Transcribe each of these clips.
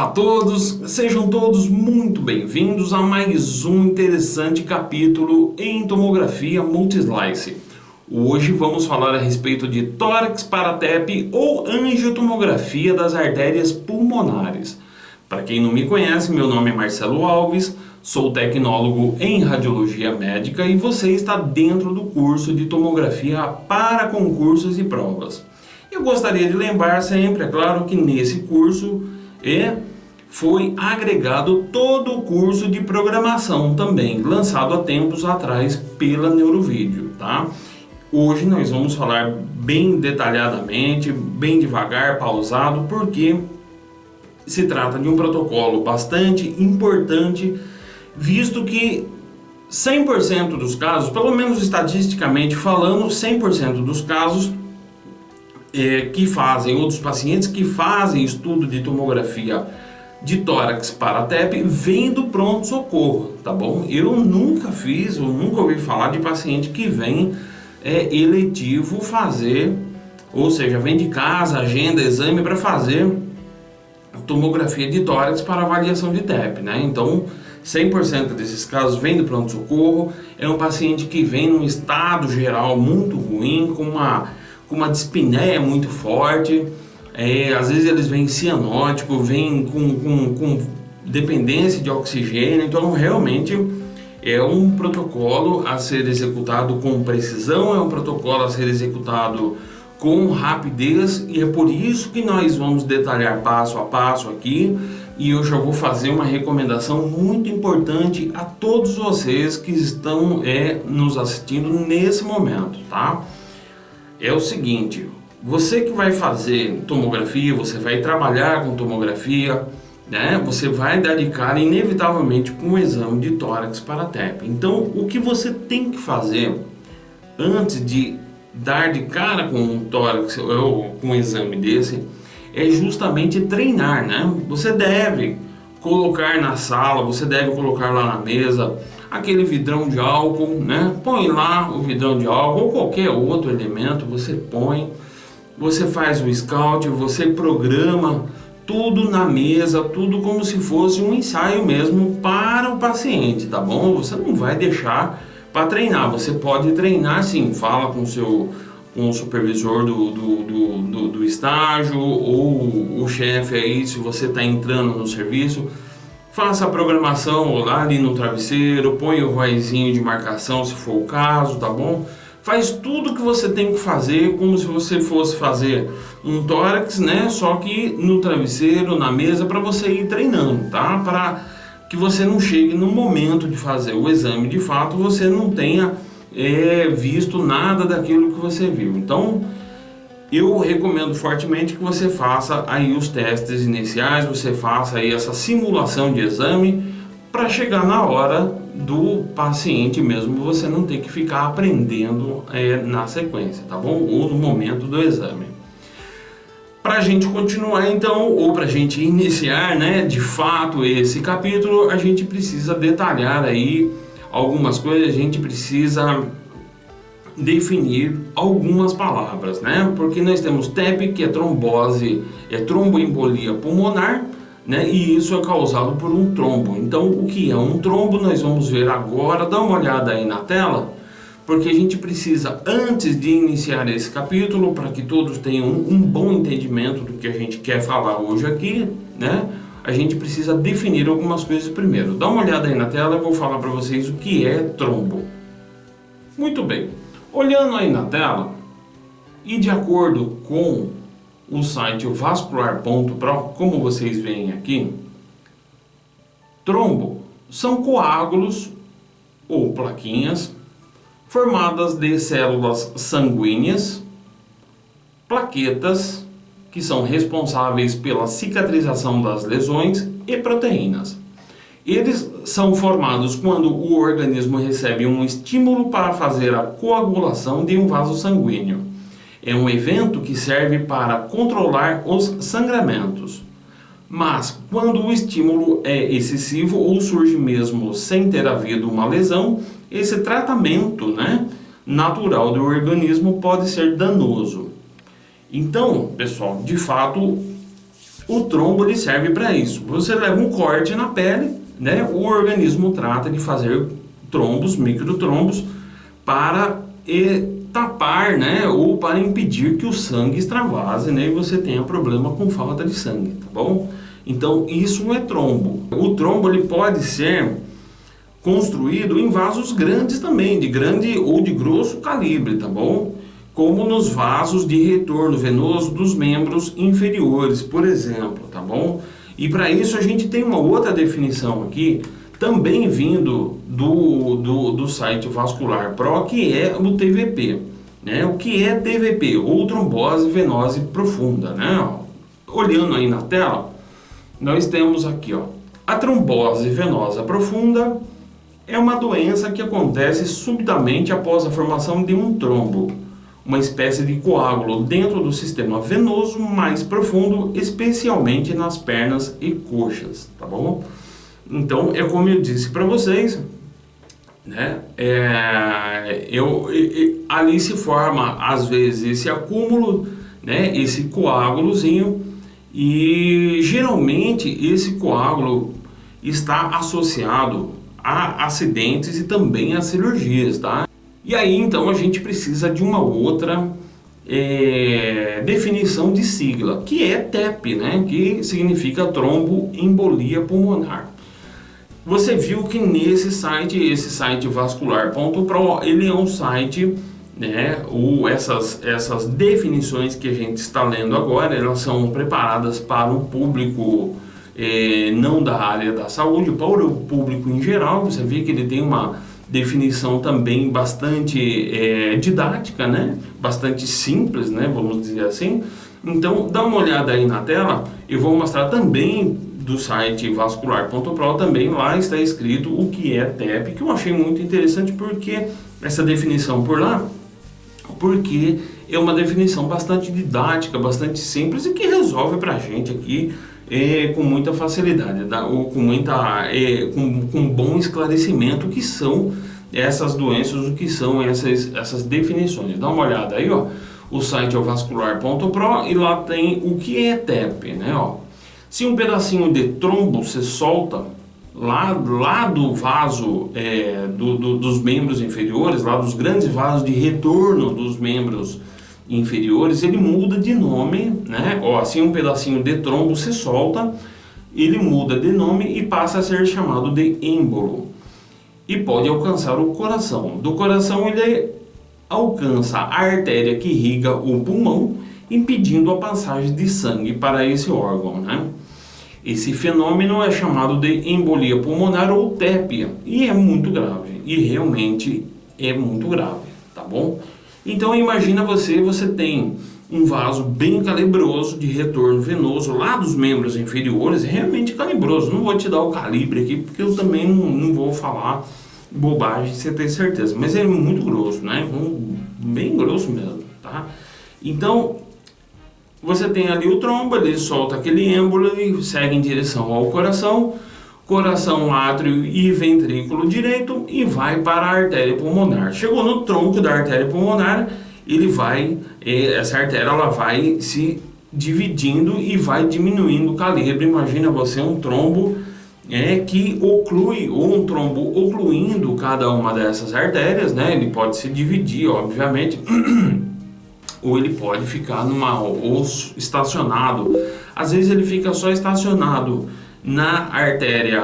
Olá a todos, sejam todos muito bem-vindos a mais um interessante capítulo em tomografia multislice. Hoje vamos falar a respeito de tórax para TEP ou angiotomografia das artérias pulmonares. Para quem não me conhece, meu nome é Marcelo Alves, sou tecnólogo em radiologia médica e você está dentro do curso de tomografia para concursos e provas. Eu gostaria de lembrar sempre, é claro, que nesse curso foi agregado todo o curso de programação também, lançado há tempos atrás pela Neurovídeo, tá? Hoje nós vamos falar bem detalhadamente, bem devagar, pausado, porque se trata de um protocolo bastante importante, visto que 100% dos casos, pelo menos estatisticamente falando, 100% dos casos que fazem, outros pacientes que fazem estudo de tomografia de tórax para TEP vem do pronto-socorro, tá bom? Eu nunca ouvi falar de paciente que vem eletivo fazer, ou seja, vem de casa, agenda, exame para fazer tomografia de tórax para avaliação de TEP, né? Então, 100% desses casos vem do pronto-socorro, é um paciente que vem num estado geral muito ruim, com uma dispneia muito forte, às vezes eles vêm cianótico, vêm com dependência de oxigênio, então realmente é um protocolo a ser executado com precisão, é um protocolo a ser executado com rapidez e é por isso que nós vamos detalhar passo a passo aqui e eu já vou fazer uma recomendação muito importante a todos vocês que estão nos assistindo nesse momento, tá? É o seguinte, você que vai fazer tomografia, você vai trabalhar com tomografia, né? Você vai dar de cara inevitavelmente com o exame de tórax para TEP. Então, o que você tem que fazer antes de dar de cara com um tórax ou com um exame desse é justamente treinar, né? Você deve colocar na sala, você deve colocar lá na mesa aquele vidrão de álcool, né? Põe lá o vidrão de álcool ou qualquer outro elemento, você põe, você faz o scout, você programa tudo na mesa, tudo como se fosse um ensaio mesmo para o paciente, tá bom? Você não vai deixar para treinar, você pode treinar sim, fala com o supervisor do estágio ou o chefe aí, se você está entrando no serviço, faça a programação lá ali no travesseiro, põe o róizinho de marcação se for o caso, tá bom? Faz tudo que você tem que fazer como se você fosse fazer um tórax, né? Só que no travesseiro, na mesa, para você ir treinando, tá? Para que você não chegue no momento de fazer o exame, de fato, você não tenha visto nada daquilo que você viu. Então, eu recomendo fortemente que você faça aí os testes iniciais, você faça aí essa simulação de exame para chegar na hora do paciente mesmo, você não ter que ficar aprendendo na sequência, tá bom? Ou no momento do exame. Para a gente continuar então, ou para a gente iniciar, né, de fato esse capítulo, a gente precisa detalhar aí algumas coisas, a gente precisa definir algumas palavras, né? Porque nós temos TEP, que é trombose, tromboembolia pulmonar, né? E isso é causado por um trombo. Então, o que é um trombo nós vamos ver agora. Dá uma olhada aí na tela, porque a gente precisa, antes de iniciar esse capítulo, para que todos tenham um bom entendimento do que a gente quer falar hoje aqui, né? A gente precisa definir algumas coisas primeiro. Dá uma olhada aí na tela, eu vou falar para vocês o que é trombo. Muito bem. Olhando aí na tela, e de acordo com o site vascular.pro, como vocês veem aqui, trombo são coágulos ou plaquinhas formadas de células sanguíneas, plaquetas, que são responsáveis pela cicatrização das lesões, e proteínas. Eles são formados quando o organismo recebe um estímulo para fazer a coagulação de um vaso sanguíneo. É um evento que serve para controlar os sangramentos. Mas quando o estímulo é excessivo ou surge mesmo sem ter havido uma lesão, esse tratamento, né, natural do organismo pode ser danoso. Então, pessoal, de fato, O trombo ele serve para isso. Você leva um corte na pele, né? O organismo trata de fazer trombos, microtrombos, para tapar, né? Ou para impedir que o sangue extravase, né? E você tenha problema com falta de sangue, tá bom? Então isso é trombo. O trombo ele pode ser construído em vasos grandes também, de grande ou de grosso calibre, tá bom? Como nos vasos de retorno venoso dos membros inferiores, por exemplo, tá bom? E para isso a gente tem uma outra definição aqui, também vindo do site Vascular Pro, que é o TVP, né? O que é TVP? Ou trombose venosa profunda, né? Olhando aí na tela, nós temos aqui, ó, a trombose venosa profunda é uma doença que acontece subitamente após a formação de um trombo, uma espécie de coágulo dentro do sistema venoso mais profundo, especialmente nas pernas e coxas, tá bom? Então, é como eu disse para vocês, né? Ali se forma, às vezes, esse acúmulo, né? Esse coágulozinho, e geralmente esse coágulo está associado a acidentes e também a cirurgias, tá? E aí então a gente precisa de uma outra definição de sigla, que é TEP, né? Que significa tromboembolia pulmonar. Você viu que nesse site, esse site vascular.pro, ele é um site, né? Essas definições que a gente está lendo agora, elas são preparadas para o público não da área da saúde, para o público em geral. Você vê que ele tem uma definição também bastante didática, né? Bastante simples, né? Vamos dizer assim. Então dá uma olhada aí na tela. Eu vou mostrar também do site vascular.pro, também lá está escrito o que é TEP, que eu achei muito interessante, porque essa definição por lá, porque é uma definição bastante didática, bastante simples e que resolve pra gente aqui com muita facilidade, ou com bom esclarecimento o que são essas doenças, o que são essas definições. Dá uma olhada aí, ó, o site é o vascular.pro e lá tem o que é TEP, né, ó. Se um pedacinho de trombo se solta lá do vaso dos membros inferiores, lá dos grandes vasos de retorno dos membros inferiores, ele muda de nome, né? Ó, assim um pedacinho de trombo se solta, ele muda de nome e passa a ser chamado de êmbolo. E pode alcançar o coração. Do coração ele alcança a artéria que irriga o pulmão, impedindo a passagem de sangue para esse órgão, né? Esse fenômeno é chamado de embolia pulmonar ou TEP e é muito grave, e realmente é muito grave, tá bom? Então imagina você tem um vaso bem calibroso de retorno venoso lá dos membros inferiores, realmente calibroso. Não vou te dar o calibre aqui, porque eu também não vou falar bobagem, você tem certeza, mas é muito grosso, né? Bem grosso mesmo, tá? Então você tem ali o trombo, ele solta aquele êmbolo e segue em direção ao coração, átrio e ventrículo direito, e vai para a artéria pulmonar. Chegou no tronco da artéria pulmonar, essa artéria ela vai se dividindo e vai diminuindo o calibre. Imagina você um trombo que oclui, ou um trombo ocluindo cada uma dessas artérias, né? Ele pode se dividir, obviamente, ou ele pode ficar ou estacionado. Às vezes ele fica só estacionado na artéria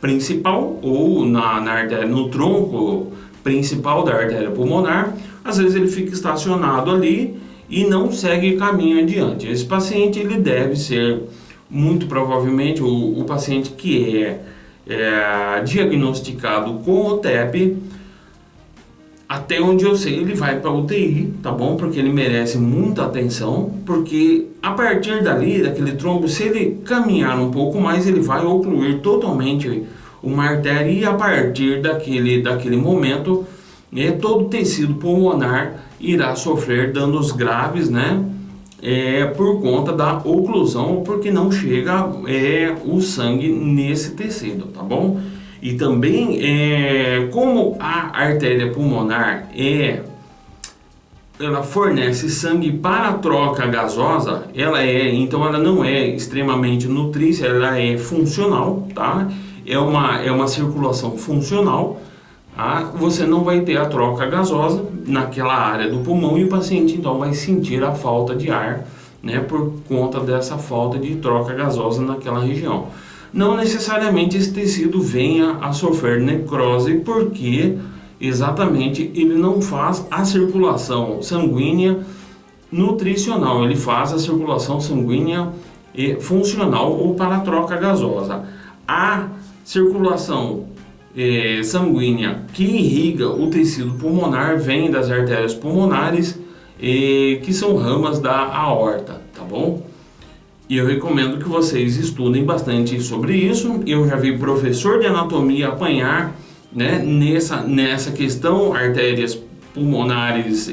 principal, ou no tronco principal da artéria pulmonar. Às vezes ele fica estacionado ali e não segue caminho adiante. Esse paciente ele deve ser, muito provavelmente, o paciente que é diagnosticado com o TEP. Até onde eu sei, ele vai para UTI, tá bom? Porque ele merece muita atenção, porque a partir dali, daquele trombo, se ele caminhar um pouco mais, ele vai ocluir totalmente uma artéria, e a partir daquele momento, todo o tecido pulmonar irá sofrer danos graves, né? Por conta da oclusão, porque não chega o sangue nesse tecido, tá bom? E também, como a artéria pulmonar ela fornece sangue para a troca gasosa, então ela não é extremamente nutrícia, ela é funcional, tá? É uma circulação funcional. Você não vai ter a troca gasosa naquela área do pulmão e o paciente então vai sentir a falta de ar, né, por conta dessa falta de troca gasosa naquela região. Não necessariamente esse tecido venha a sofrer necrose, porque exatamente ele não faz a circulação sanguínea nutricional, ele faz a circulação sanguínea funcional ou para a troca gasosa. A circulação sanguínea que irriga o tecido pulmonar vem das artérias pulmonares, que são ramas da aorta, tá bom? E eu recomendo que vocês estudem bastante sobre isso. Eu já vi professor de anatomia apanhar, né, nessa questão, artérias pulmonares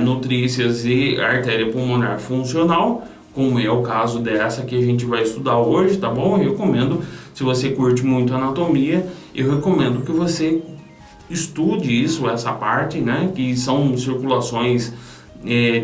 nutrícias e artéria pulmonar funcional, como é o caso dessa que a gente vai estudar hoje, tá bom? Eu recomendo, se você curte muito anatomia, eu recomendo que você estude isso, essa parte, né, que são circulações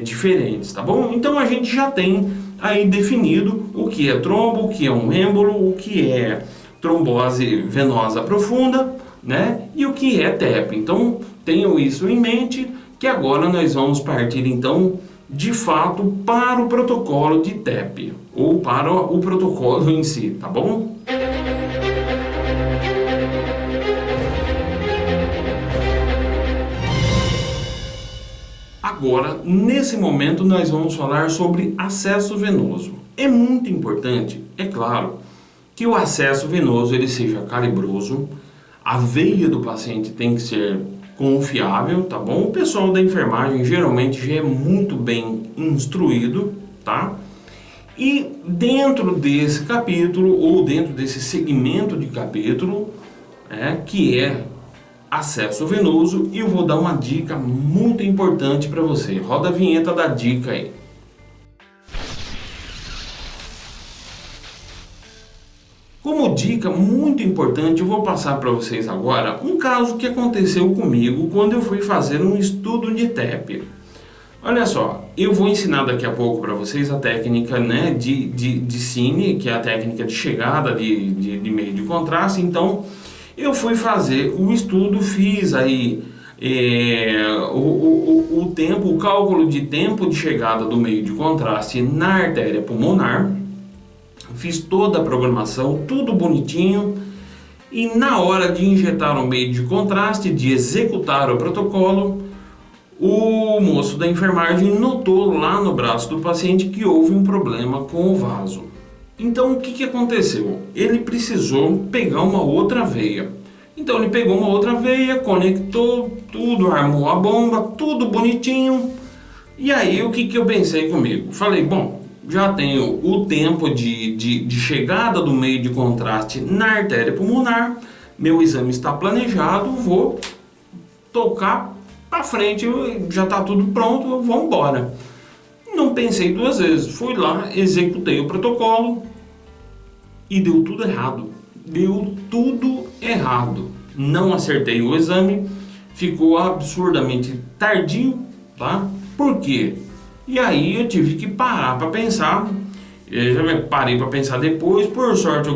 diferentes, tá bom? Então a gente já tem aí definido o que é trombo, o que é um êmbolo, o que é trombose venosa profunda, né, e o que é TEP. Então tenham isso em mente, que agora nós vamos partir então de fato para o protocolo de TEP, ou para o protocolo em si, tá bom? Agora, nesse momento, nós vamos falar sobre acesso venoso. É muito importante, é claro, que o acesso venoso ele seja calibroso, a veia do paciente tem que ser confiável, tá bom? O pessoal da enfermagem geralmente já é muito bem instruído, tá? E dentro desse capítulo, ou dentro desse segmento de capítulo, que é acesso venoso, eu vou dar uma dica muito importante para você. Roda a vinheta da dica aí. Como dica muito importante, eu vou passar para vocês agora um caso que aconteceu comigo quando eu fui fazer um estudo de TEP. Olha só, eu vou ensinar daqui a pouco para vocês a técnica, né, de Cine, que é a técnica de chegada de meio de contraste. Então, eu fui fazer o estudo, fiz aí o cálculo de tempo de chegada do meio de contraste na artéria pulmonar, fiz toda a programação, tudo bonitinho, e na hora de injetar o meio de contraste, de executar o protocolo, o moço da enfermagem notou lá no braço do paciente que houve um problema com o vaso. Então o que aconteceu? Ele precisou pegar uma outra veia. Então ele pegou uma outra veia, conectou tudo, armou a bomba, tudo bonitinho. E aí o que eu pensei comigo? Falei, bom, já tenho o tempo de chegada do meio de contraste na artéria pulmonar, meu exame está planejado, vou tocar para frente, já está tudo pronto, vamos embora. Não pensei duas vezes, fui lá, executei o protocolo e deu tudo errado. Deu tudo errado. Não acertei o exame, ficou absurdamente tardio, tá? Por quê? E aí eu tive que parar para pensar. Eu já parei para pensar depois. Por sorte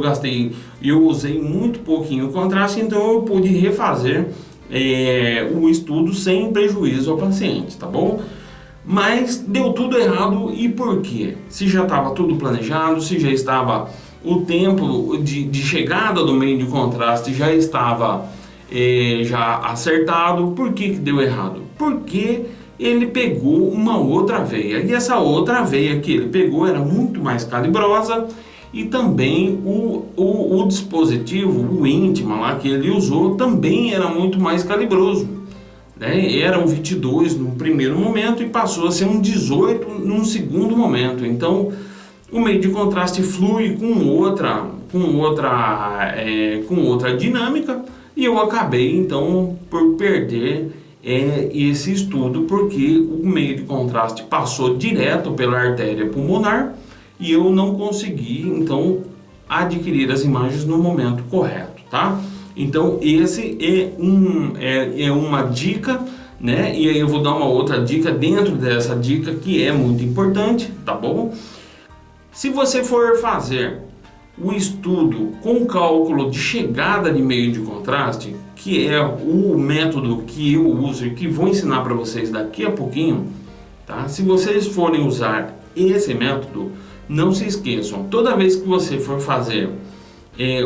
eu usei muito pouquinho o contraste, então eu pude refazer o estudo sem prejuízo ao paciente, tá bom? Mas deu tudo errado. E por quê? Se já estava tudo planejado, se já estava o tempo de chegada do meio de contraste já estava já acertado, por que deu errado? Porque ele pegou uma outra veia, e essa outra veia que ele pegou era muito mais calibrosa, e também o dispositivo, o Intima lá que ele usou, também era muito mais calibroso, né? Era um 22 no primeiro momento e passou a ser um 18 num segundo momento. Então o meio de contraste flui com outra dinâmica, e eu acabei então por perder esse estudo, porque o meio de contraste passou direto pela artéria pulmonar e eu não consegui então adquirir as imagens no momento correto, tá? Então esse é uma dica né? E aí eu vou dar uma outra dica dentro dessa dica que é muito importante, tá bom? Se você for fazer o estudo com cálculo de chegada de meio de contraste, que é o método que eu uso e que vou ensinar para vocês daqui a pouquinho, tá? Se vocês forem usar esse método, não se esqueçam, toda vez que você for fazer,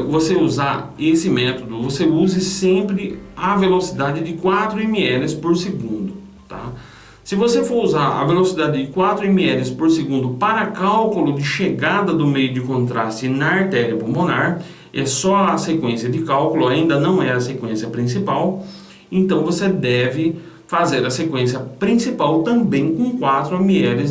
você usar esse método, você use sempre a velocidade de 4 ml por segundo, tá? Se você for usar a velocidade de 4 ml por segundo para cálculo de chegada do meio de contraste na artéria pulmonar, é só a sequência de cálculo, ainda não é a sequência principal, então você deve fazer a sequência principal também com 4 ml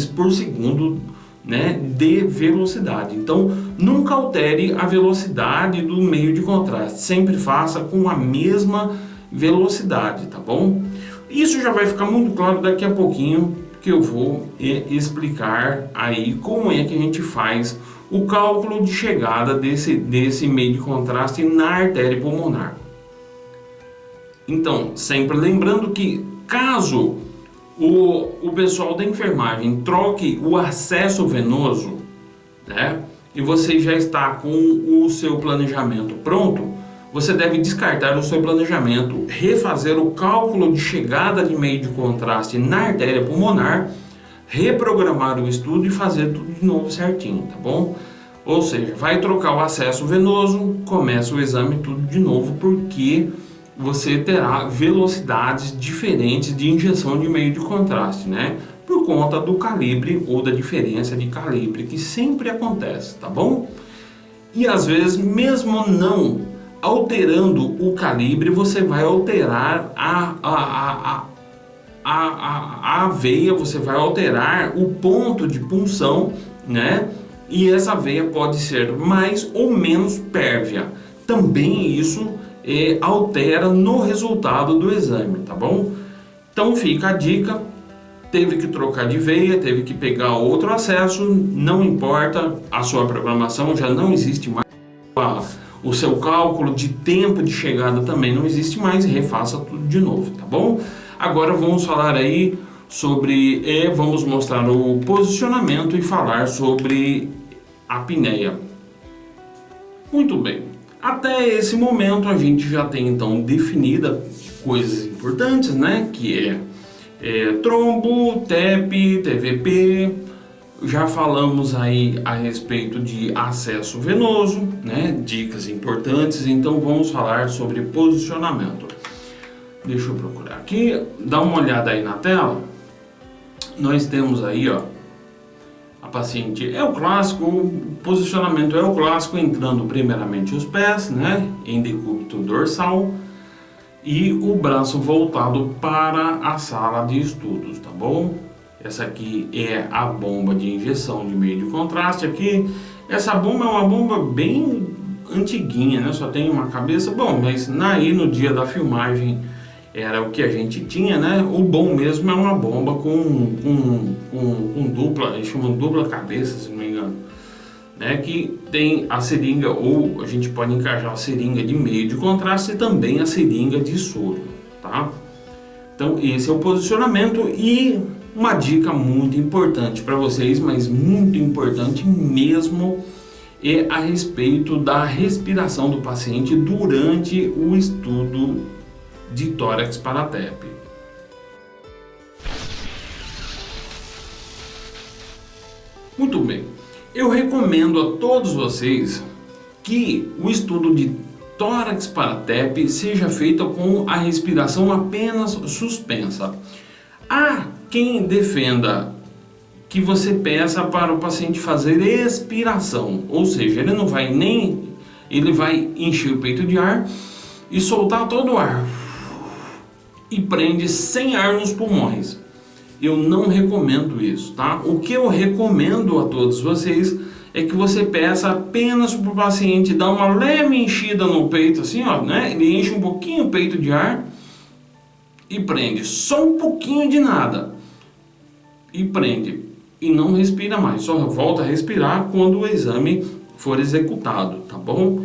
por segundo, né, de velocidade. Então, nunca altere a velocidade do meio de contraste, sempre faça com a mesma velocidade, tá bom? Isso já vai ficar muito claro daqui a pouquinho, que eu vou explicar aí como é que a gente faz o cálculo de chegada desse meio de contraste na artéria pulmonar. Então, sempre lembrando que caso o pessoal da enfermagem troque o acesso venoso, né, e você já está com o seu planejamento pronto, você deve descartar o seu planejamento, refazer o cálculo de chegada de meio de contraste na artéria pulmonar, reprogramar o estudo e fazer tudo de novo certinho, tá bom? Ou seja, vai trocar o acesso venoso, começa o exame tudo de novo, porque você terá velocidades diferentes de injeção de meio de contraste, né? Por conta do calibre ou da diferença de calibre que sempre acontece, tá bom? E às vezes, mesmo não alterando o calibre, você vai alterar a veia, você vai alterar o ponto de punção, né? E essa veia pode ser mais ou menos pérvia. Também isso altera no resultado do exame, tá bom? Então fica a dica, teve que trocar de veia, teve que pegar outro acesso, não importa, a sua programação já não existe mais, o seu cálculo de tempo de chegada também não existe mais, refaça tudo de novo, tá bom? Agora vamos falar aí sobre, vamos mostrar o posicionamento e falar sobre a apneia. Muito bem, até esse momento a gente já tem então definida coisas importantes, né? Que é trombo, TEP, TVP. Já falamos aí a respeito de acesso venoso, né? Dicas importantes, então vamos falar sobre posicionamento. Deixa eu procurar aqui, dá uma olhada aí na tela. Nós temos aí, ó, a paciente é o clássico, o posicionamento é o clássico, entrando primeiramente os pés, né? Em decúbito dorsal e o braço voltado para a sala de estudos, tá bom? Essa aqui é a bomba de injeção de meio de contraste aqui. Essa bomba é uma bomba bem antiguinha, né? Só tem uma cabeça. Bom, mas aí no dia da filmagem era o que a gente tinha, né? O bom mesmo é uma bomba com dupla, eles chamam dupla cabeça, se não me engano, né? Que tem a seringa, ou a gente pode encaixar a seringa de meio de contraste e também a seringa de soro, tá? Então esse é o posicionamento. E uma dica muito importante para vocês, mas muito importante mesmo, é a respeito da respiração do paciente durante o estudo de tórax para TEP. Muito bem, eu recomendo a todos vocês que o estudo de tórax para TEP seja feito com a respiração apenas suspensa. Há quem defenda que você peça para o paciente fazer expiração, ou seja, ele vai encher o peito de ar e soltar todo o ar e prende sem ar nos pulmões. Eu não recomendo isso, tá? O que eu recomendo a todos vocês é que você peça apenas para o paciente dar uma leve enchida no peito, assim, ó, né? Ele enche um pouquinho o peito de ar e prende, só um pouquinho de nada, e prende, e não respira mais, só volta a respirar quando o exame for executado, tá bom?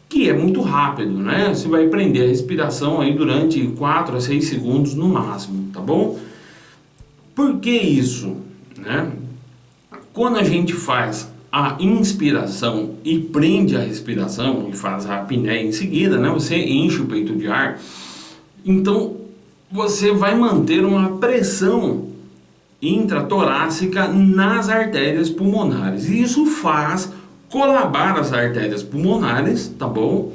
que é muito rápido, né? Você vai prender a respiração aí durante 4 a 6 segundos no máximo, tá bom? Por que isso, né? Quando a gente faz a inspiração e prende a respiração e faz a apneia em seguida, né? Você enche o peito de ar, então você vai manter uma pressão intratorácica nas artérias pulmonares. E isso faz colabar as artérias pulmonares, tá bom?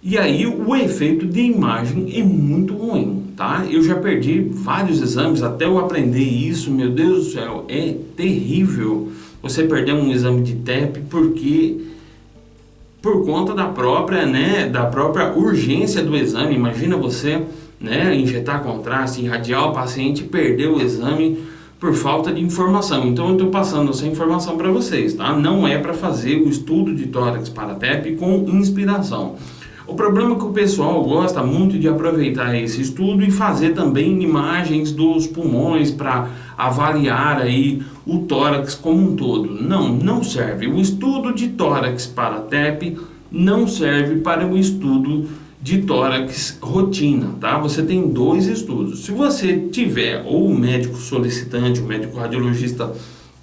E aí o efeito de imagem é muito ruim, tá? Eu já perdi vários exames até eu aprender isso, meu Deus do céu, é terrível você perder um exame de TEP porque por conta da própria, né, da própria urgência do exame. Imagina você, né, injetar contraste, irradiar o paciente e perder o exame por falta de informação. Então eu estou passando essa informação para vocês, tá? Não é para fazer o estudo de tórax para TEP com inspiração. O problema é que o pessoal gosta muito de aproveitar esse estudo e fazer também imagens dos pulmões para avaliar aí o tórax como um todo. Não serve. O estudo de tórax para TEP não serve para o estudo de tórax rotina, tá? Você tem 2 estudos. Se você tiver, ou o médico solicitante, o médico radiologista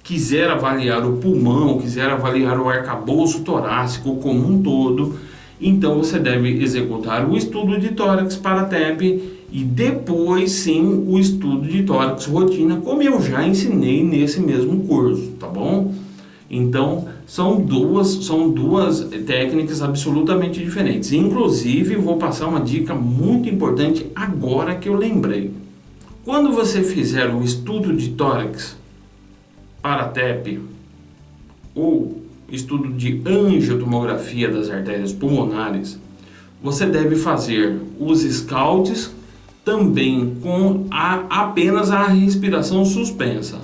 quiser avaliar o pulmão, quiser avaliar o arcabouço torácico como um todo, então você deve executar o estudo de tórax para TEP e depois sim o estudo de tórax rotina, como eu já ensinei nesse mesmo curso, tá bom? Então são duas técnicas absolutamente diferentes. Inclusive vou passar uma dica muito importante agora que eu lembrei. Quando você fizer o estudo de tórax para TEP ou estudo de angiotomografia das artérias pulmonares, você deve fazer os scouts também com apenas a respiração suspensa,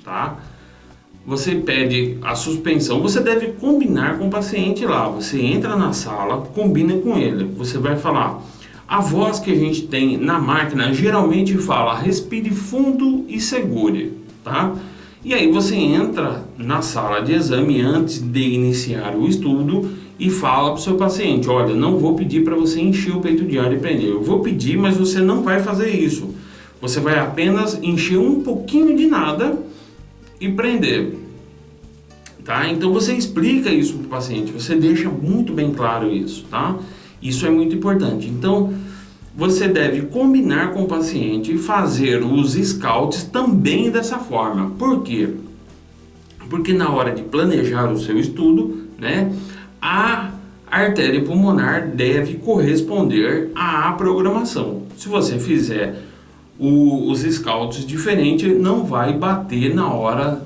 tá? Você pede a suspensão, você deve combinar com o paciente lá. Você entra na sala, combina com ele. Você vai falar, a voz que a gente tem na máquina geralmente fala, respire fundo e segure, tá? E aí você entra na sala de exame antes de iniciar o estudo e fala para o seu paciente, olha, não vou pedir para você encher o peito de ar e prender. Eu vou pedir, mas você não vai fazer isso. Você vai apenas encher um pouquinho de nada e prender, tá? Então você explica isso para o paciente, você deixa muito bem claro isso, tá? Isso é muito importante. Então você deve combinar com o paciente e fazer os scouts também dessa forma. Por quê? Porque na hora de planejar o seu estudo, né, a artéria pulmonar deve corresponder à programação. Se você fizer os scouts diferentes, não vai bater na hora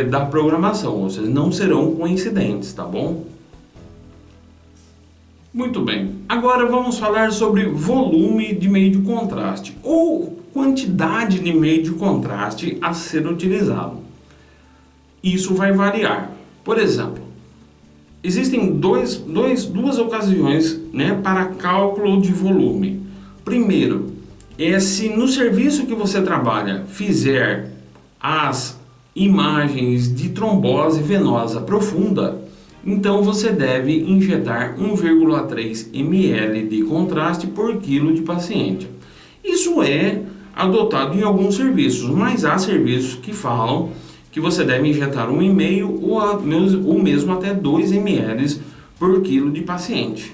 da programação, ou seja, não serão coincidentes, tá bom? Muito bem, agora vamos falar sobre volume de meio de contraste ou quantidade de meio de contraste a ser utilizado. Isso vai variar. Por exemplo, existem duas ocasiões, né, para cálculo de volume. Primeiro, se no serviço que você trabalha fizer as imagens de trombose venosa profunda, então você deve injetar 1,3 ml de contraste por quilo de paciente. Isso é adotado em alguns serviços, mas há serviços que falam que você deve injetar 1,5 ou mesmo até 2 ml por quilo de paciente,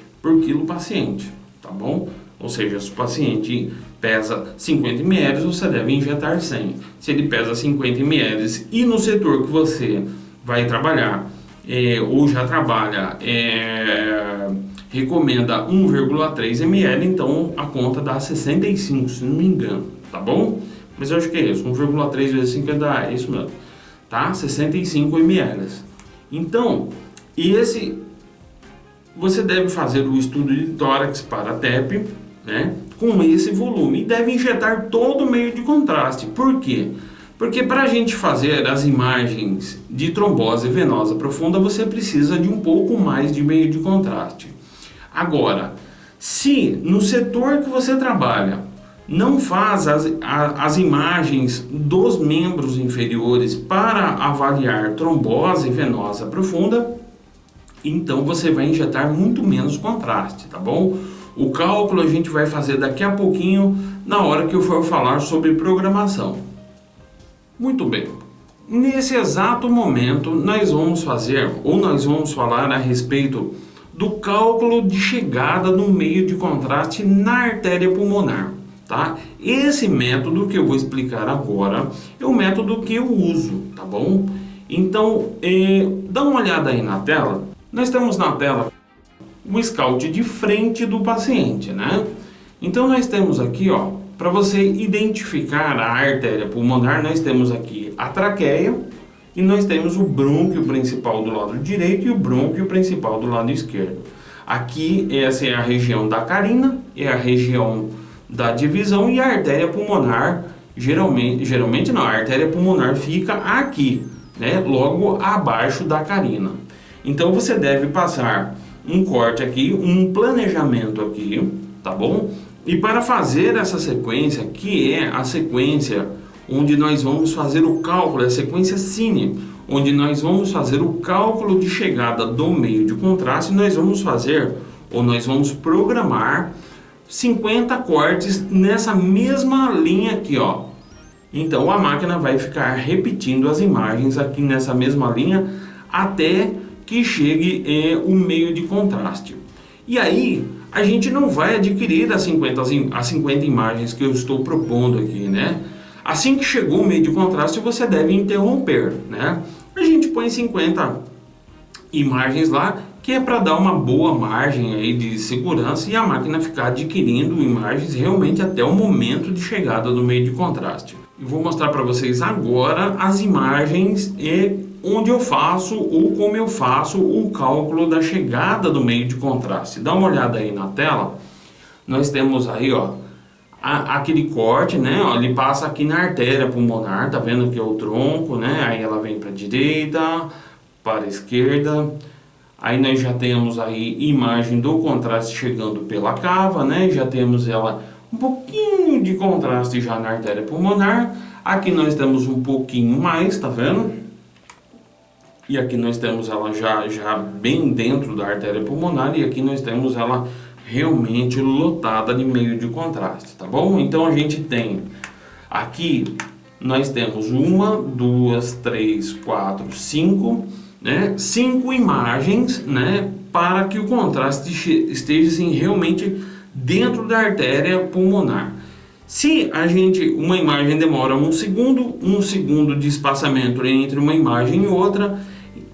tá bom? Ou seja, se o paciente pesa 50 ml, você deve injetar 100. Se ele pesa 50 ml e no setor que você vai trabalhar ou já trabalha recomenda 1,3 ml, então a conta dá 65, se não me engano, tá bom? Mas eu acho que é isso, 1,3 vezes 5 é isso mesmo, tá? 65 ml. Então, você deve fazer o estudo de tórax para TEP, né, com esse volume, e deve injetar todo o meio de contraste. Por quê? Porque para a gente fazer as imagens de trombose venosa profunda, você precisa de um pouco mais de meio de contraste. Agora, se no setor que você trabalha não faz as imagens dos membros inferiores para avaliar trombose venosa profunda, então você vai injetar muito menos contraste, tá bom? O cálculo a gente vai fazer daqui a pouquinho, na hora que eu for falar sobre programação. Muito bem. Nesse exato momento, nós vamos falar a respeito do cálculo de chegada no meio de contraste na artéria pulmonar, tá? Esse método que eu vou explicar agora é o método que eu uso, tá bom? Então, dá uma olhada aí na tela. Nós temos na tela o scout de frente do paciente, né? Então, nós temos aqui, ó, para você identificar a artéria pulmonar, nós temos aqui a traqueia e nós temos o brônquio principal do lado direito e o brônquio principal do lado esquerdo. Aqui, essa é a região da carina, é a região da divisão, e a artéria pulmonar, geralmente não, a artéria pulmonar fica aqui, né, logo abaixo da carina. Então você deve passar um corte aqui, um planejamento aqui, tá bom? E para fazer essa sequência, que é a sequência onde nós vamos fazer o cálculo, a sequência Cine, onde nós vamos fazer o cálculo de chegada do meio de contraste, nós vamos programar 50 cortes nessa mesma linha aqui, ó. Então a máquina vai ficar repetindo as imagens aqui nessa mesma linha até que chegue o meio de contraste. E aí a gente não vai adquirir as 50 imagens que eu estou propondo aqui, né? Assim que chegou o meio de contraste, você deve interromper, né? A gente põe 50 imagens lá, que é para dar uma boa margem aí de segurança e a máquina ficar adquirindo imagens realmente até o momento de chegada do meio de contraste. Eu vou mostrar para vocês agora as imagens onde eu faço ou como eu faço o cálculo da chegada do meio de contraste. Dá uma olhada aí na tela. Nós temos aí, ó, aquele corte, né? Ó, ele passa aqui na artéria pulmonar, tá vendo que é o tronco, né? Aí ela vem para a direita, para a esquerda. Aí nós já temos aí imagem do contraste chegando pela cava, né? Já temos ela um pouquinho de contraste já na artéria pulmonar. Aqui nós temos um pouquinho mais, tá vendo? E aqui nós temos ela já bem dentro da artéria pulmonar, e aqui nós temos ela realmente lotada de meio de contraste, tá bom? Então a gente tem aqui, nós temos 1, 2, 3, 4, 5, né? 5 imagens, né? Para que o contraste esteja assim, realmente dentro da artéria pulmonar. Se uma imagem demora um segundo de espaçamento entre uma imagem e outra,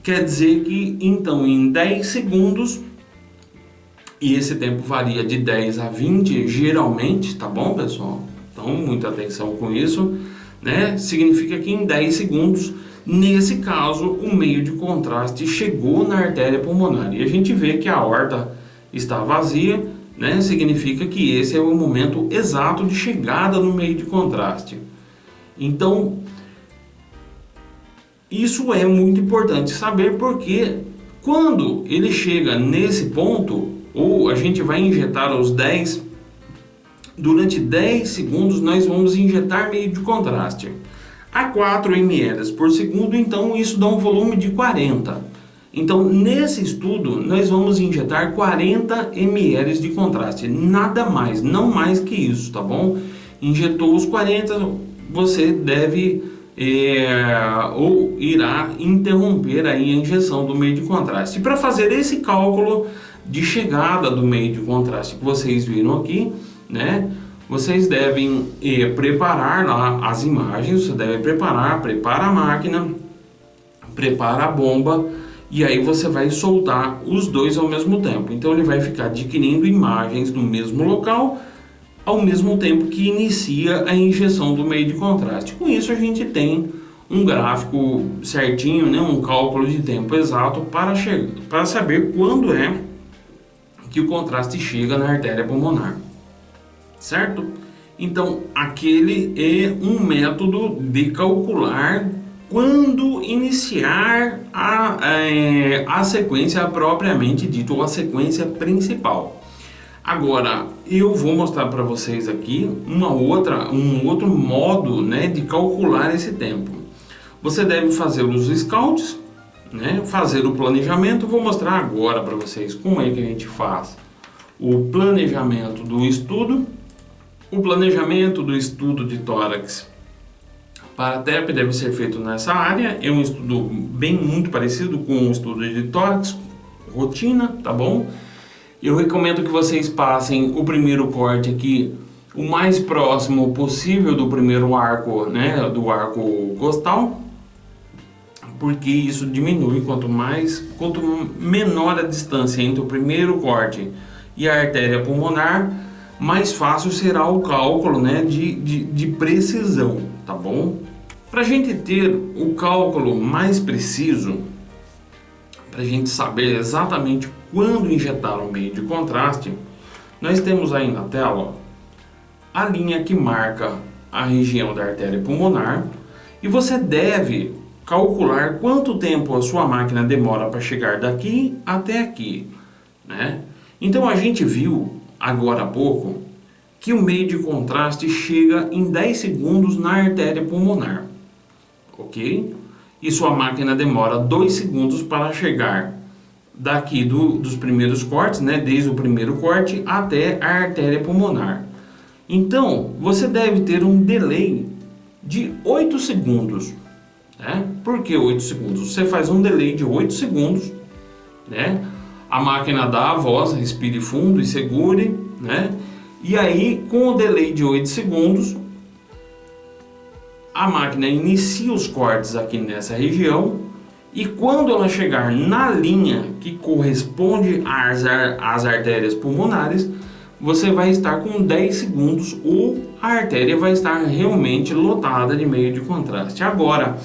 quer dizer que então em 10 segundos, e esse tempo varia de 10 a 20 geralmente, tá bom, pessoal? Então muita atenção com isso, né? Significa que em 10 segundos, nesse caso, o meio de contraste chegou na artéria pulmonar. E a gente vê que a aorta está vazia, né? Significa que esse é o momento exato de chegada no meio de contraste. Então, isso é muito importante saber, porque quando ele chega nesse ponto, ou a gente vai injetar os 10, durante 10 segundos nós vamos injetar meio de contraste a 4 ml por segundo, então isso dá um volume de 40. Então, nesse estudo, nós vamos injetar 40 ml de contraste, nada mais, não mais que isso, tá bom? Injetou os 40, você deve ou irá interromper aí a injeção do meio de contraste. Para fazer esse cálculo de chegada do meio de contraste que vocês viram aqui, né? Vocês devem preparar lá as imagens, você deve prepara a máquina, prepara a bomba, e aí você vai soltar os dois ao mesmo tempo. Então ele vai ficar adquirindo imagens no mesmo local, ao mesmo tempo que inicia a injeção do meio de contraste. Com isso a gente tem um gráfico certinho, né, um cálculo de tempo exato para saber quando é que o contraste chega na artéria pulmonar, certo? Então aquele é um método de calcular quando iniciar a sequência propriamente dita, ou a sequência principal. Agora, eu vou mostrar para vocês aqui um outro modo, né, de calcular esse tempo. Você deve fazer os scouts, né, fazer o planejamento. Vou mostrar agora para vocês como é que a gente faz o planejamento do estudo. O planejamento do estudo de tórax para TEP deve ser feito nessa área. É um estudo muito parecido com o estudo de tórax, rotina, tá bom? Eu recomendo que vocês passem o primeiro corte aqui o mais próximo possível do primeiro arco, né, do arco costal, porque isso diminui quanto menor a distância entre o primeiro corte e a artéria pulmonar, mais fácil será o cálculo, né, de precisão, tá bom? Para a gente ter o cálculo mais preciso, para a gente saber exatamente quando injetar o meio de contraste, nós temos aí na tela, ó, a linha que marca a região da artéria pulmonar, e você deve calcular quanto tempo a sua máquina demora para chegar daqui até aqui, né? Então a gente viu agora há pouco que o meio de contraste chega em 10 segundos na artéria pulmonar, ok? E sua máquina demora 2 segundos para chegar daqui dos primeiros cortes, né, desde o primeiro corte até a artéria pulmonar. Então, você deve ter um delay de 8 segundos. Né? Por que 8 segundos? Você faz um delay de 8 segundos, né? A máquina dá a voz, respire fundo e segure, né? E aí, com o delay de 8 segundos, a máquina inicia os cortes aqui nessa região, e quando ela chegar na linha que corresponde às artérias pulmonares, você vai estar com 10 segundos ou a artéria vai estar realmente lotada de meio de contraste. Agora,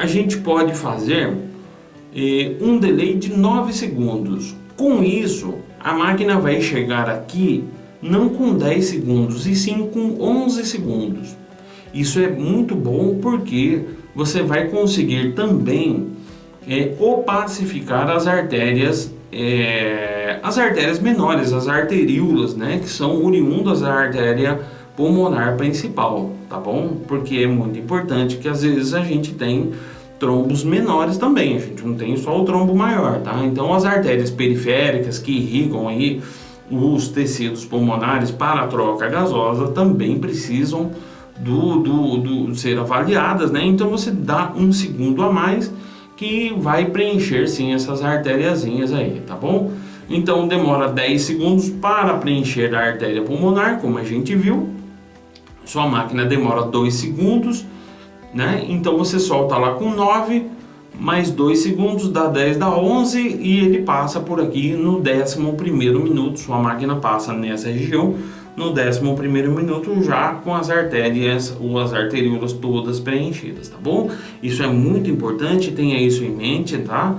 a gente pode fazer um delay de 9 segundos. Com isso, a máquina vai chegar aqui não com 10 segundos, e sim com 11 segundos. Isso é muito bom porque você vai conseguir também opacificar as artérias menores, as arteríolas, né, que são oriundas da artéria pulmonar principal, tá bom? Porque é muito importante que às vezes a gente tem trombos menores também, a gente não tem só o trombo maior, tá? Então as artérias periféricas que irrigam aí os tecidos pulmonares para a troca gasosa também precisam ser avaliadas, né? Então você dá um segundo a mais que vai preencher sim essas artériazinhas aí, tá bom? Então demora 10 segundos para preencher a artéria pulmonar, como a gente viu. Sua máquina demora 2 segundos, né? Então você solta lá com 9, mais 2 segundos, dá 10, dá 11, e ele passa por aqui no 11º minuto. Sua máquina passa nessa região no 11º minuto, já com as artérias ou as arteríolas todas preenchidas, tá bom? Isso é muito importante, tenha isso em mente, tá?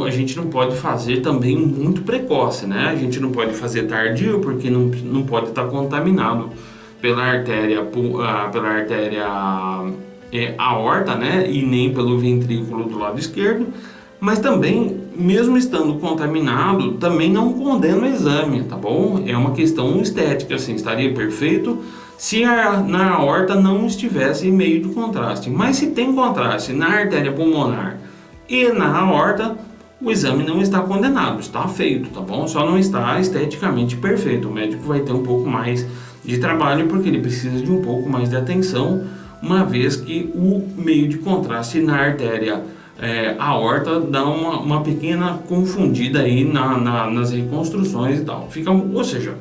A gente não pode fazer também muito precoce, né? A gente não pode fazer tardio, porque não pode estar contaminado pela artéria aorta, né? E nem pelo ventrículo do lado esquerdo. Mas também, mesmo estando contaminado, também não condena o exame, tá bom? É uma questão estética, assim, estaria perfeito se na aorta não estivesse em meio de contraste. Mas se tem contraste na artéria pulmonar e na aorta, o exame não está condenado, está feito, tá bom? Só não está esteticamente perfeito. O médico vai ter um pouco mais de trabalho porque ele precisa de um pouco mais de atenção, uma vez que o meio de contraste na artéria aorta dá uma pequena confundida aí nas reconstruções e tal. Ou seja,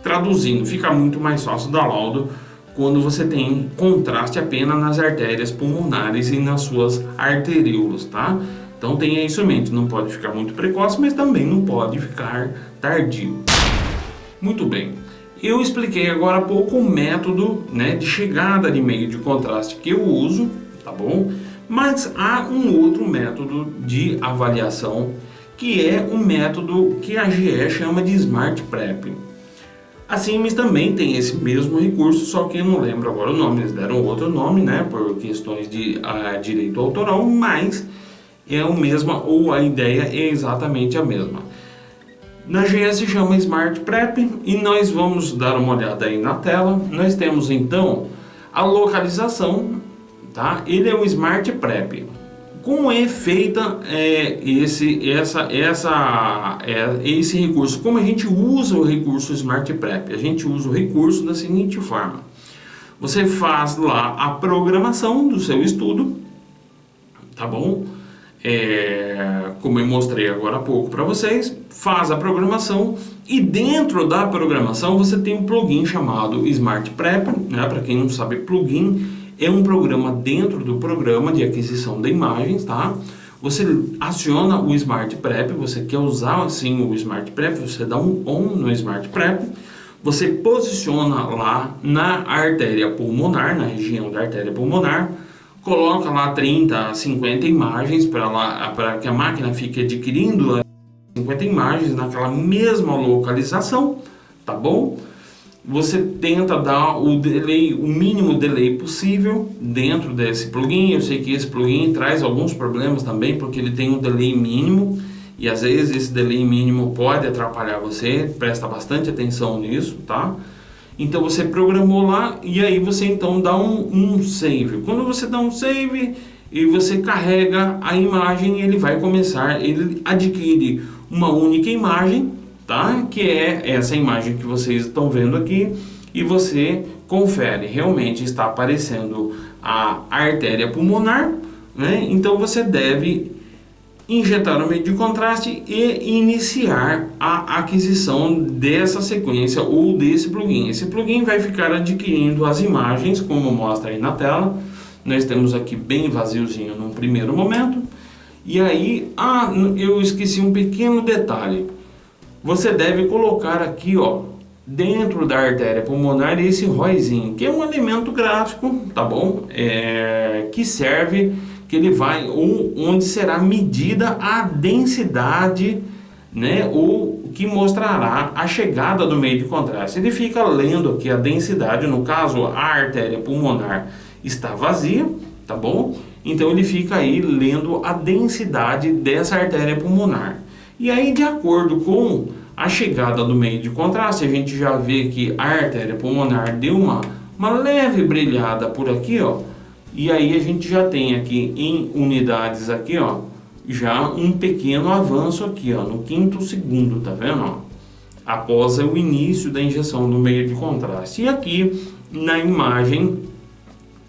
traduzindo, fica muito mais fácil dar laudo quando você tem contraste apenas nas artérias pulmonares e nas suas arteríolas, tá? Então tenha isso em mente, não pode ficar muito precoce, mas também não pode ficar tardio. Muito bem, eu expliquei agora há pouco o método, né, de chegada de meio de contraste que eu uso, tá bom? Mas há um outro método de avaliação, que é um método que a GE chama de Smart Prep. A Siemens também tem esse mesmo recurso, só que eu não lembro agora o nome, eles deram outro nome, né, por questões de direito autoral, mas é o mesmo, ou a ideia é exatamente a mesma. Na GE se chama Smart Prep e nós vamos dar uma olhada aí na tela. Nós temos então a localização, tá? Ele é o Smart Prep. como é feita esse recurso? Como a gente usa o recurso Smart Prep? A gente usa o recurso da seguinte forma: você faz lá a programação do seu estudo, tá bom? Como eu mostrei agora há pouco para vocês, faz a programação e dentro da programação você tem um plugin chamado Smart Prep, né? Para quem não sabe, plugin é um programa dentro do programa de aquisição de imagens, tá? Você aciona o Smart Prep, você quer usar assim o Smart Prep, você dá um on no Smart Prep, você posiciona lá na artéria pulmonar, na região da artéria pulmonar, coloca lá 30 a 50 imagens para que a máquina fique adquirindo 50 imagens naquela mesma localização, tá bom? Você tenta dar o delay, o mínimo delay possível dentro desse plugin. Eu sei que esse plugin traz alguns problemas também, porque ele tem um delay mínimo e às vezes esse delay mínimo pode atrapalhar você. Presta bastante atenção nisso, tá? Então você programou lá e aí você então dá um save. Quando você dá um save e você carrega a imagem, ele vai começar, ele adquire uma única imagem, tá? Que é essa imagem que vocês estão vendo aqui, e você confere, realmente está aparecendo a artéria pulmonar, né? Então você deve injetar o meio de contraste e iniciar a aquisição dessa sequência ou desse plugin. Esse plugin vai ficar adquirindo as imagens, como mostra aí na tela. Nós temos aqui bem vaziozinho num primeiro momento. E aí, eu esqueci um pequeno detalhe. Você deve colocar aqui, ó, dentro da artéria pulmonar, esse ROIzinho, que é um elemento gráfico, tá bom? Que serve, que ele vai, onde será medida a densidade, né? Ou que mostrará a chegada do meio de contraste. Ele fica lendo aqui a densidade, no caso, a artéria pulmonar está vazia, tá bom? Então ele fica aí lendo a densidade dessa artéria pulmonar. E aí, de acordo com a chegada do meio de contraste, a gente já vê que a artéria pulmonar deu uma leve brilhada por aqui, ó. E aí a gente já tem aqui em unidades aqui, ó, já um pequeno avanço aqui, ó, no 5º segundo, tá vendo, ó? Após o início da injeção do meio de contraste. E aqui na imagem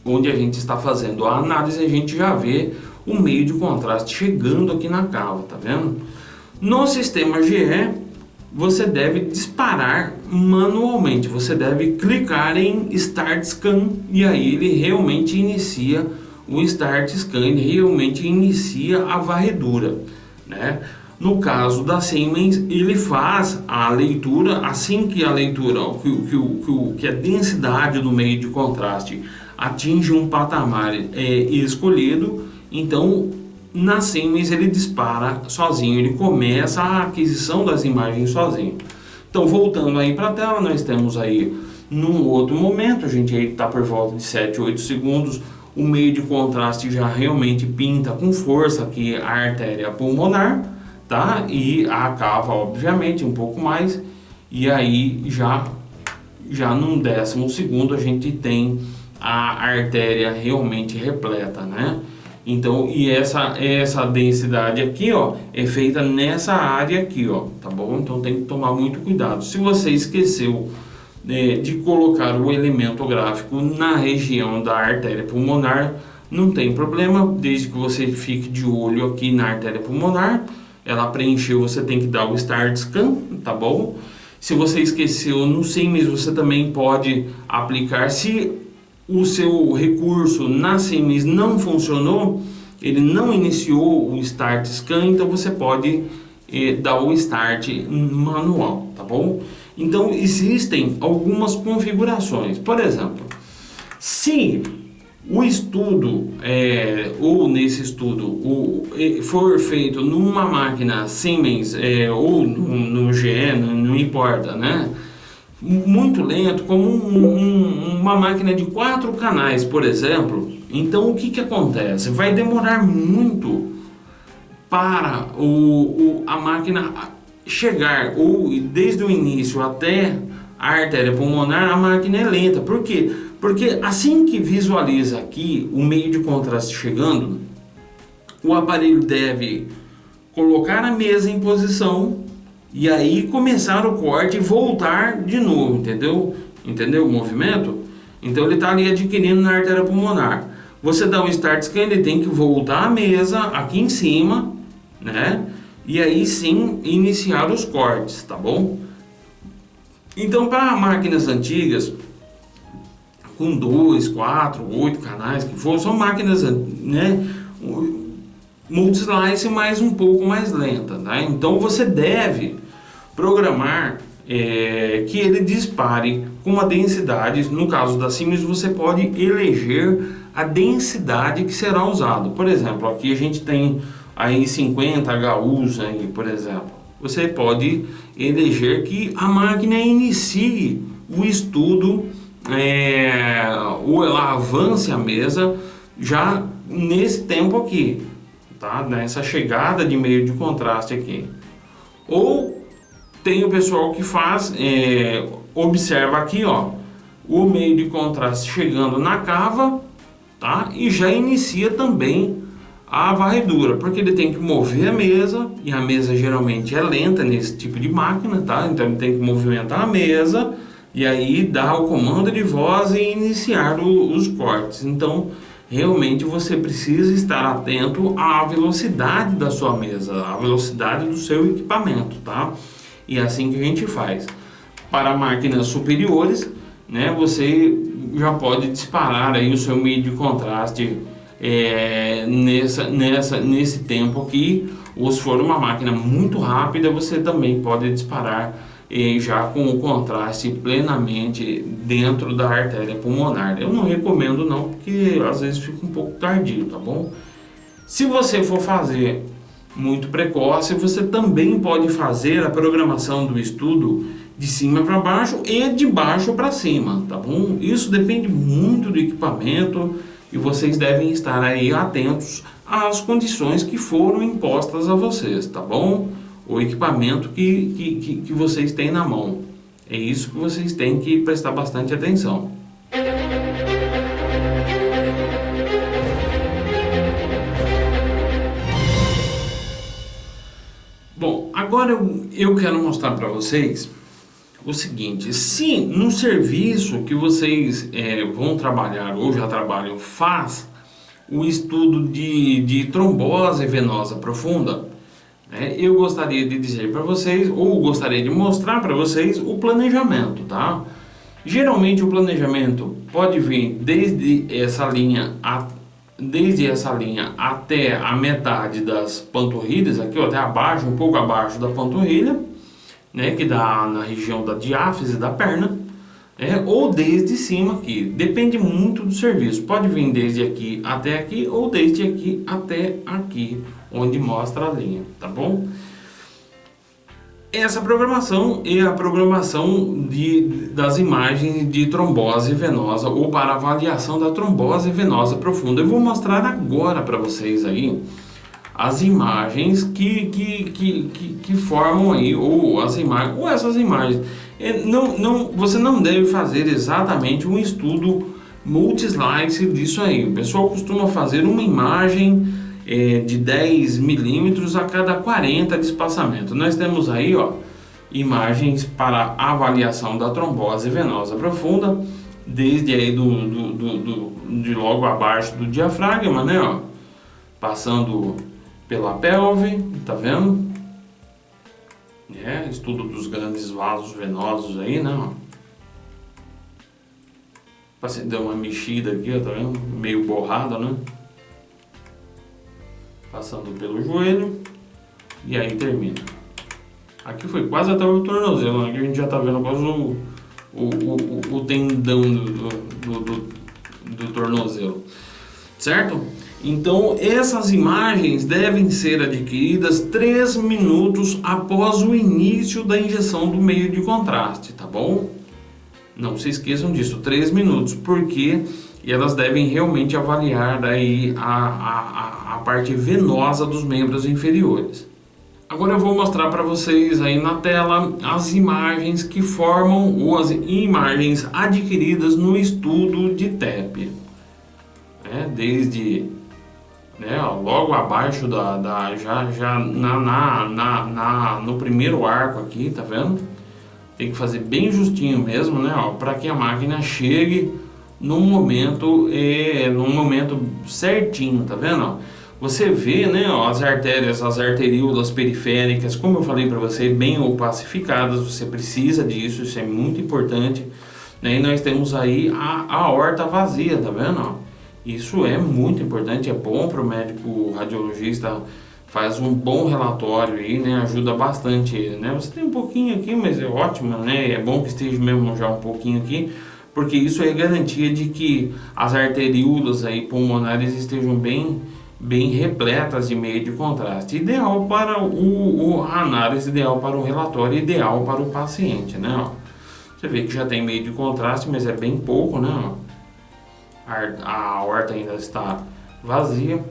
onde a gente está fazendo a análise, a gente já vê o meio de contraste chegando aqui na cava, tá vendo? No sistema GE, você deve disparar manualmente, você deve clicar em Start Scan e aí ele realmente inicia o Start Scan, ele realmente inicia a varredura, né? No caso da Siemens, ele faz a leitura, assim que a leitura, que a densidade do meio de contraste atinge um patamar escolhido, então na Siemens ele dispara sozinho, ele começa a aquisição das imagens sozinho. Então, voltando aí para a tela, nós temos aí num outro momento, a gente aí está por volta de 7, 8 segundos, o meio de contraste já realmente pinta com força aqui a artéria pulmonar, tá? E a cava, obviamente, um pouco mais, e aí já num 10º segundo a gente tem a artéria realmente repleta, né? Então, e essa densidade aqui, ó, é feita nessa área aqui, ó, tá bom? Então tem que tomar muito cuidado. Se você esqueceu de colocar o elemento gráfico na região da artéria pulmonar, não tem problema, desde que você fique de olho aqui na artéria pulmonar. Ela preencheu, você tem que dar o Start Scan, tá bom? Se você esqueceu no Siemens, você também pode aplicar. Se o seu recurso na Siemens não funcionou, ele não iniciou o Start Scan, então você pode dar o Start manual, tá bom? Então existem algumas configurações. Por exemplo, se o estudo, ou nesse estudo, for feito numa máquina Siemens ou no GE, não importa, né? Muito lento, como uma máquina de 4 canais, por exemplo, então o que acontece? Vai demorar muito para a máquina chegar, ou desde o início até a artéria pulmonar, a máquina é lenta. Por quê? Porque assim que visualiza aqui o meio de contraste chegando, o aparelho deve colocar a mesa em posição e aí começar o corte e voltar de novo, entendeu? Entendeu o movimento? Então ele está ali adquirindo na artéria pulmonar. Você dá um start scan, ele tem que voltar a mesa aqui em cima, né? E aí sim iniciar os cortes, tá bom? Então, para máquinas antigas, com 2, 4, 8 canais, que for, são máquinas, né, multi-slice, mas um pouco mais lenta, tá? Então você deve programar que ele dispare com uma densidade. No caso da Siemens, você pode eleger a densidade que será usado. Por exemplo, aqui a gente tem aí 50 HUs aí, por exemplo. Você pode eleger que a máquina inicie o estudo, ou ela avance a mesa já nesse tempo aqui, tá? Nessa chegada de meio de contraste aqui. Ou tem o pessoal que faz, observa aqui, ó, o meio de contraste chegando na cava, tá? E já inicia também a varredura, porque ele tem que mover a mesa, e a mesa geralmente é lenta nesse tipo de máquina, tá? Então ele tem que movimentar a mesa e aí dar o comando de voz e iniciar os cortes. Então realmente você precisa estar atento à velocidade da sua mesa, à velocidade do seu equipamento, tá? E é assim que a gente faz. Para máquinas superiores, né, você já pode disparar aí o seu meio de contraste nesse tempo aqui, ou se for uma máquina muito rápida, você também pode disparar já com o contraste plenamente dentro da artéria pulmonar. Eu não recomendo não, porque às vezes fica um pouco tardio, tá bom? Se você for fazer muito precoce, você também pode fazer a programação do estudo de cima para baixo e de baixo para cima, tá bom? Isso depende muito do equipamento e vocês devem estar aí atentos às condições que foram impostas a vocês, tá bom? O equipamento que vocês têm na mão. É isso que vocês têm que prestar bastante atenção. Bom, agora eu quero mostrar para vocês o seguinte: se no serviço que vocês vão trabalhar ou já trabalham faz o estudo de trombose venosa profunda, eu gostaria de dizer para vocês, ou gostaria de mostrar para vocês o planejamento, tá? Geralmente o planejamento pode vir desde essa linha até a metade das panturrilhas, aqui ó, até abaixo, um pouco abaixo da panturrilha, né, que dá na região da diáfise da perna, ou desde cima aqui, depende muito do serviço, pode vir desde aqui até aqui ou desde aqui até aqui, onde mostra a linha, tá bom? Essa programação é a programação das imagens de trombose venosa ou para avaliação da trombose venosa profunda. Eu vou mostrar agora para vocês aí as imagens que formam aí, ou essas imagens. Você não deve fazer exatamente um estudo multi-slice disso aí. O pessoal costuma fazer uma imagem de 10 milímetros a cada 40 de espaçamento. Nós temos aí, ó, imagens para avaliação da trombose venosa profunda, desde aí de logo abaixo do diafragma, né, ó, passando pela pelve, tá vendo? Estudo dos grandes vasos venosos aí, né, ó. Passei, deu uma mexida aqui, ó, tá vendo? Meio borrado, né? Passando pelo joelho e aí termina. Aqui foi quase até o tornozelo, né? Aqui a gente já tá vendo quase o tendão do tornozelo, certo? Então essas imagens devem ser adquiridas 3 minutos após o início da injeção do meio de contraste, tá bom? Não se esqueçam disso, 3 minutos, porque elas devem realmente avaliar daí a parte venosa dos membros inferiores. Agora eu vou mostrar para vocês aí na tela as imagens que formam, ou as imagens adquiridas no estudo de TEP. Desde né? Ó, logo abaixo já no primeiro arco aqui, tá vendo? Tem que fazer bem justinho mesmo, né? Para que a máquina chegue no momento certinho, tá vendo? Ó? Você vê, né? Ó, as artérias, as arteríolas periféricas, como eu falei para você, bem opacificadas. Você precisa disso, isso é muito importante. Né? E nós temos aí a aorta vazia, tá vendo? Ó? Isso é muito importante, é bom para o médico radiologista, faz um bom relatório aí, né? Ajuda bastante ele, né? Você tem um pouquinho aqui, mas é ótimo, né? É bom que esteja mesmo já um pouquinho aqui, porque isso é garantia de que as arteríolas aí pulmonares estejam bem repletas de meio de contraste, ideal para a análise, ideal para o relatório, ideal para o paciente, né? Ó, você vê que já tem meio de contraste, mas é bem pouco, né? Ó, a aorta ainda está vazia,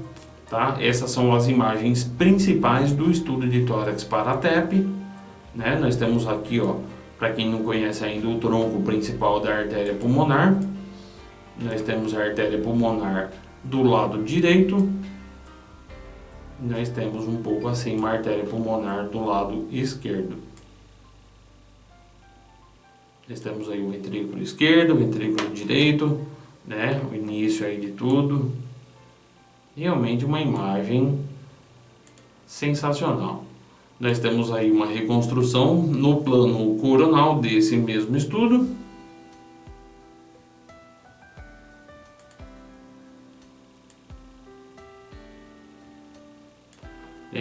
tá? Essas são as imagens principais do estudo de tórax para TEP, né? Nós temos aqui, ó, para quem não conhece ainda, o tronco principal da artéria pulmonar. Nós temos a artéria pulmonar do lado direito. Nós temos um pouco assim uma artéria pulmonar do lado esquerdo. Nós temos aí o ventrículo esquerdo, o ventrículo direito, né? O início aí de tudo. Realmente uma imagem sensacional. Nós temos aí uma reconstrução no plano coronal desse mesmo estudo.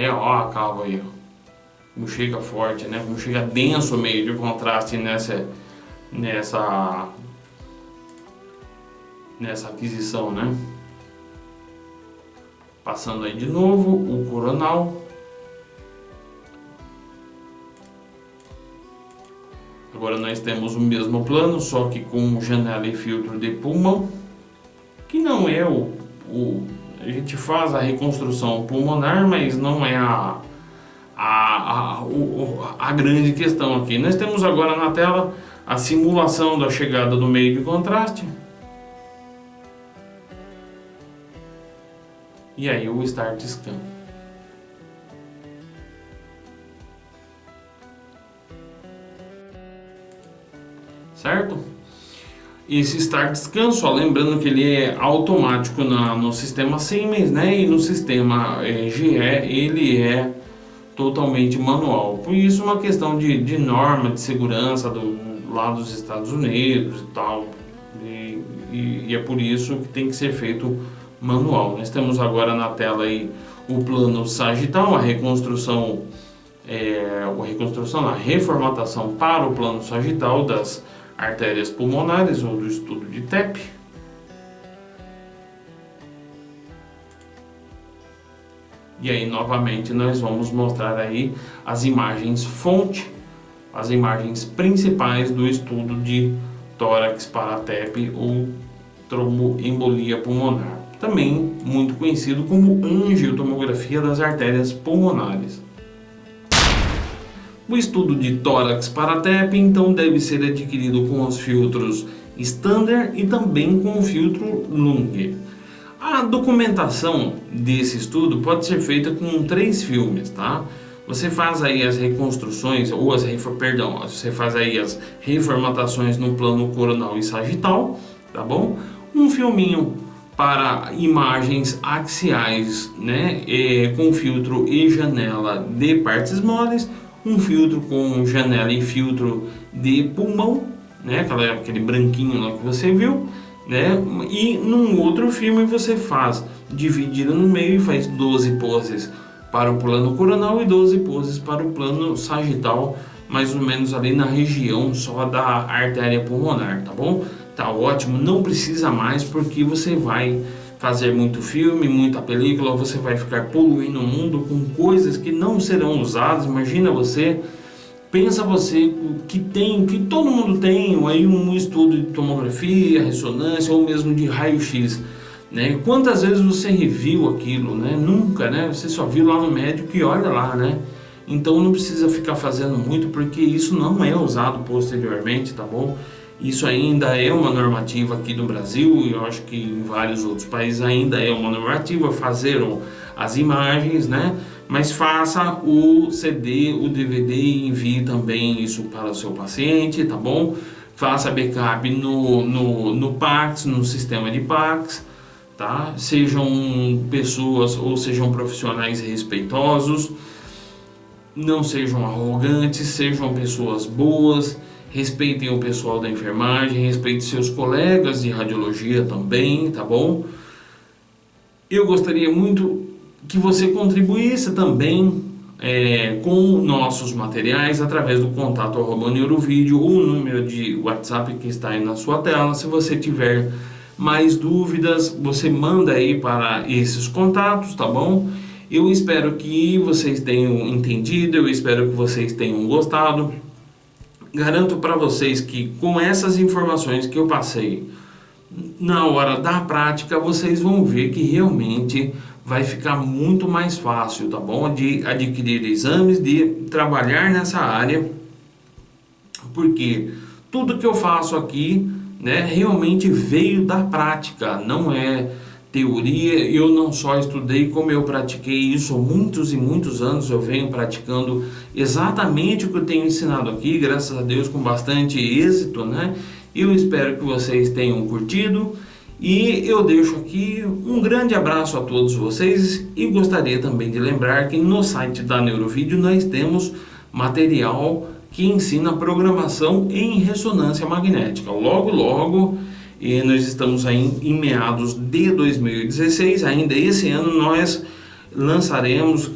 Ó, a calva aí, ó. Como chega forte, né? Como chega denso o meio de contraste nessa aquisição, né? Passando aí de novo o coronal. Agora nós temos o mesmo plano, só que com janela e filtro de pulmão, que não é a gente faz a reconstrução pulmonar, mas não é a grande questão aqui. Nós temos agora na tela a simulação da chegada do meio de contraste. E aí o Start Scan. Certo? Esse Start Scan, só lembrando que ele é automático no sistema Siemens, né? E no sistema GE ele é totalmente manual. Por isso uma questão de norma de segurança lá dos Estados Unidos e tal. E é por isso que tem que ser feito manual. Nós temos agora na tela aí o plano sagital, a reformatação para o plano sagital das artérias pulmonares ou do estudo de TEP. E aí novamente nós vamos mostrar aí as imagens fonte, as imagens principais do estudo de tórax para TEP ou tromboembolia pulmonar, também muito conhecido como angiotomografia das artérias pulmonares. O estudo de tórax para TEP então deve ser adquirido com os filtros Standard e também com o filtro Lunge. A documentação desse estudo pode ser feita com 3 filmes, tá? Você faz aí as reconstruções, ou você faz aí as reformatações no plano coronal e sagital, tá bom? Um filminho para imagens axiais, né? Com filtro e janela de partes moles, um filtro com janela e filtro de pulmão, né? Aquele branquinho lá que você viu, né? E num outro filme você faz dividido no meio e faz 12 poses para o plano coronal e 12 poses para o plano sagital, mais ou menos ali na região só da artéria pulmonar, tá bom? Tá ótimo, não precisa mais porque você vai fazer muito filme, muita película, você vai ficar poluindo o mundo com coisas que não serão usadas. Imagina pensa você que todo mundo tem aí um estudo de tomografia, ressonância ou mesmo de raio-x, né? Quantas vezes você reviu aquilo, né? Nunca, né? Você só viu lá no médico e olha lá, né? Então não precisa ficar fazendo muito porque isso não é usado posteriormente, tá bom? Isso ainda é uma normativa aqui no Brasil, e eu acho que em vários outros países ainda é uma normativa fazer as imagens, né? Mas faça o CD, o DVD e envie também isso para o seu paciente, tá bom? Faça backup no Pax, no sistema de Pax, tá? Sejam pessoas ou sejam profissionais respeitosos, não sejam arrogantes, sejam pessoas boas. Respeitem o pessoal da enfermagem, respeitem seus colegas de radiologia também, tá bom? Eu gostaria muito que você contribuísse também com nossos materiais através do contato @neurovideo ou o número de WhatsApp que está aí na sua tela. Se você tiver mais dúvidas, você manda aí para esses contatos, tá bom? Eu espero que vocês tenham entendido, eu espero que vocês tenham gostado. Garanto para vocês que com essas informações que eu passei, na hora da prática, vocês vão ver que realmente vai ficar muito mais fácil, tá bom? De adquirir exames, de trabalhar nessa área, porque tudo que eu faço aqui, né, realmente veio da prática, não é teoria. Eu não só estudei, como eu pratiquei isso há muitos e muitos anos. Eu venho praticando exatamente o que eu tenho ensinado aqui, graças a Deus, com bastante êxito, né? Eu espero que vocês tenham curtido e eu deixo aqui um grande abraço a todos vocês e gostaria também de lembrar que no site da Neurovideo nós temos material que ensina programação em ressonância magnética. Logo, logo, e nós estamos aí em meados de 2016, ainda esse ano nós lançaremos,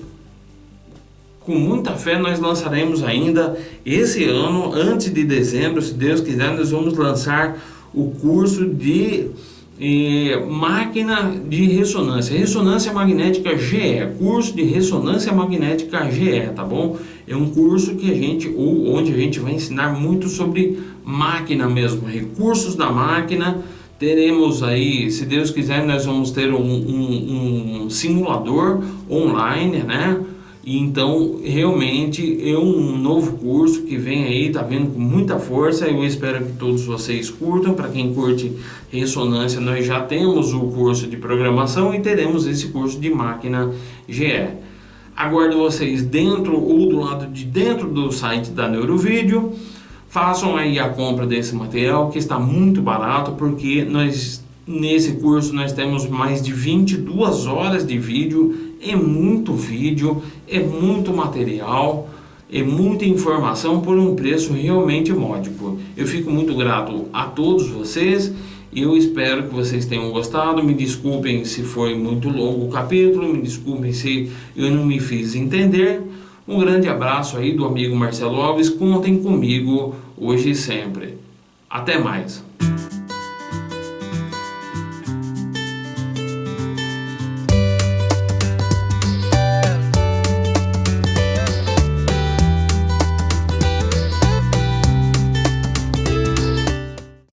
com muita fé, nós lançaremos ainda esse ano, antes de dezembro, se Deus quiser, nós vamos lançar o curso de máquina de ressonância magnética GE, curso de ressonância magnética GE, tá bom? É um curso que onde a gente vai ensinar muito sobre máquina mesmo, recursos da máquina. Teremos aí, se Deus quiser, nós vamos ter um simulador online, né? Então, realmente é um novo curso que vem aí, tá vendo, com muita força. Eu espero que todos vocês curtam. Para quem curte ressonância, nós já temos o curso de programação e teremos esse curso de máquina GE. Aguardo vocês dentro ou do lado de dentro do site da Neurovideo. Façam aí a compra desse material, que está muito barato, porque nesse curso nós temos mais de 22 horas de vídeo. É muito vídeo, é muito material, é muita informação por um preço realmente módico. Eu fico muito grato a todos vocês e eu espero que vocês tenham gostado. Me desculpem se foi muito longo o capítulo, me desculpem se eu não me fiz entender. Um grande abraço aí do amigo Marcelo Alves, contem comigo hoje e sempre. Até mais!